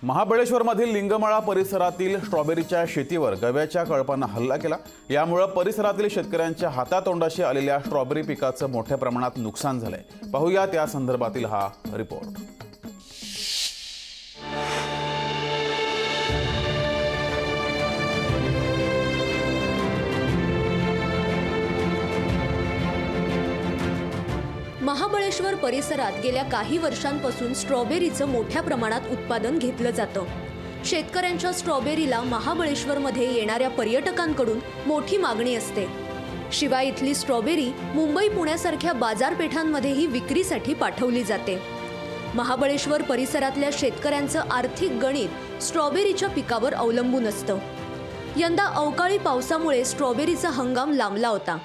महाबळेश्वरमधील लिंगमळा परिसरातील स्ट्रॉबेरीच्या शेतीवर गव्याच्या कळपानं हल्ला केला। यामुळे परिसरातील शेतकऱ्यांच्या हातातोंडाशी आलेल्या स्ट्रॉबेरी पिकाचं मोठ्या प्रमाणात नुकसान झालंय। पाहूया त्या संदर्भातील हा रिपोर्ट। महाबळेश्वर परिसरात गेल्या काही वर्षांपासून स्ट्रॉबेरीचं मोठ्या प्रमाणात उत्पादन घेतलं जातं। शेतकऱ्यांच्या स्ट्रॉबेरीला महाबळेश्वरमध्ये येणाऱ्या पर्यटकांकडून मोठी मागणी असते। शिवाय इथली स्ट्रॉबेरी मुंबई पुण्यासारख्या बाजारपेठांमध्येही विक्रीसाठी पाठवली जाते। महाबळेश्वर परिसरातल्या शेतकऱ्यांचं आर्थिक गणित स्ट्रॉबेरीच्या पिकावर अवलंबून असतं। यंदा अवकाळी पावसामुळे स्ट्रॉबेरीचा हंगाम लांबला होता।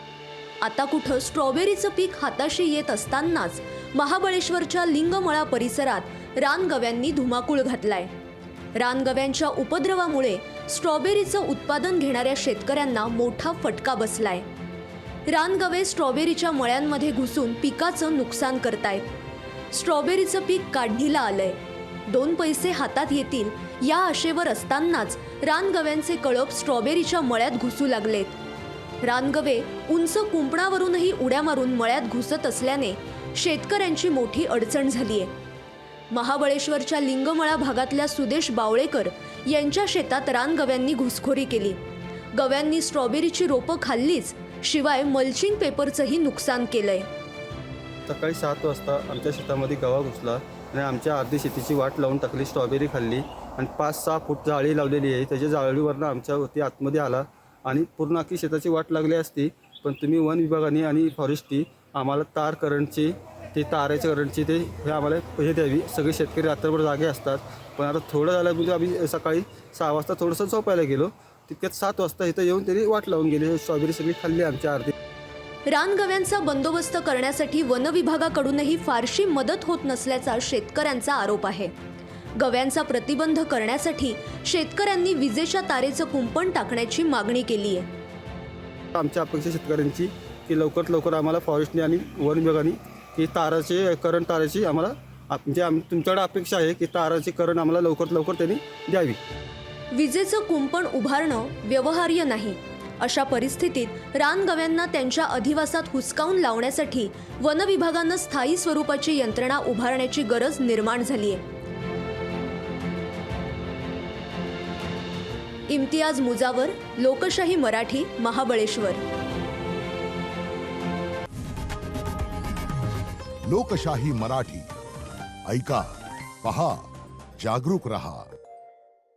आता कुठं स्ट्रॉबेरीचं पीक हाताशी येत असतानाच महाबळेश्वरच्या लिंगमळा परिसरात रानगव्यांनी धुमाकूळ घातलाय। रानगव्यांच्या उपद्रवामुळे स्ट्रॉबेरीचं उत्पादन घेणाऱ्या शेतकऱ्यांना मोठा फटका बसलाय। रानगवे स्ट्रॉबेरीच्या मळ्यांमध्ये घुसून पिकाचं नुकसान करतायत। स्ट्रॉबेरीचं पीक काढणीला आलंय। 2 पैसे हातात येतील या आशेवर असतानाच रानगव्यांचे कळप स्ट्रॉबेरीच्या मळ्यात घुसू लागलेत। रानगवे उंच कुंपणावरूनही उड्या मारून मळ्यात घुसत असल्याने शेतकऱ्यांची मोठी अडचण झालीय। महाबळेश्वरच्या लिंगमळा भागातल्या सुदेश बावळेकर यांच्या शेतात रानगव्यांनी घुसखोरी केली। गव्यांनी स्ट्रॉबेरीची रोपं खाल्लीच, शिवाय मल्चिंग पेपरचंही नुकसान केलंय। सकाळी 7 वाजता आमच्या शेतामध्ये गवा घुसला आणि आमच्या अर्धी शेतीची वाट लावून टाकली। स्ट्रॉबेरी खाल्ली आणि 5-6 फूट जाळी लावलेली आहे। त्याच्या जाळीवरनं आमच्यावरती आतमध्ये आला आणि पूर्ण अख्खी शेताची वाट लागली असती, पण तुम्ही वन विभागाने आणि फॉरेस्टची आम्हाला तार करंटची ते ताराच्या करंटची ते हे आम्हाला पैसे द्यावी। सगळे शेतकरी रात्रभर जागे असतात, पण आता थोडं झालं म्हणजे आम्ही सकाळी 6 वाजता थोडंसं झोपायला गेलो, तितक्यात 7 वाजता इथं येऊन त्यांनी वाट लावून गेली। स्ट्रॉबेरी सगळी खाल्ली आमच्या अर्धी। रानगव्यांचा बंदोबस्त करण्यासाठी वन विभागाकडूनही फारशी मदत होत नसल्याचा शेतकऱ्यांचा आरोप आहे। गव्यांचा प्रतिबंध करण्यासाठी शेतकऱ्यांनी विजेच्या तारेचं कुंपण टाकण्याची मागणी केली आहे। आमच्या अपेक्षा शेतकऱ्यांची की लवकरात लवकर आम्हाला फॉरेस्टने आणि वन विभागाने की ताराचे करंट ताराची आम्हाला म्हणजे तुमच्याकडे अपेक्षा आहे की ताराची करंट आम्हाला लवकरात लवकर त्यांनी द्यावी। विजेचं कुंपण उभारणं व्यवहार्य नाही। अशा परिस्थितीत रानगव्यांना त्यांच्या अधिवासात हुसकावून लावण्यासाठी वन विभागानं स्थायी स्वरूपाची यंत्रणा उभारण्याची गरज निर्माण झाली आहे। इम्तियाज मुजावर, लोकशाही मराठी, महाबळेश्वर। लोकशाही मराठी ऐका, पहा, जागरूक रहा।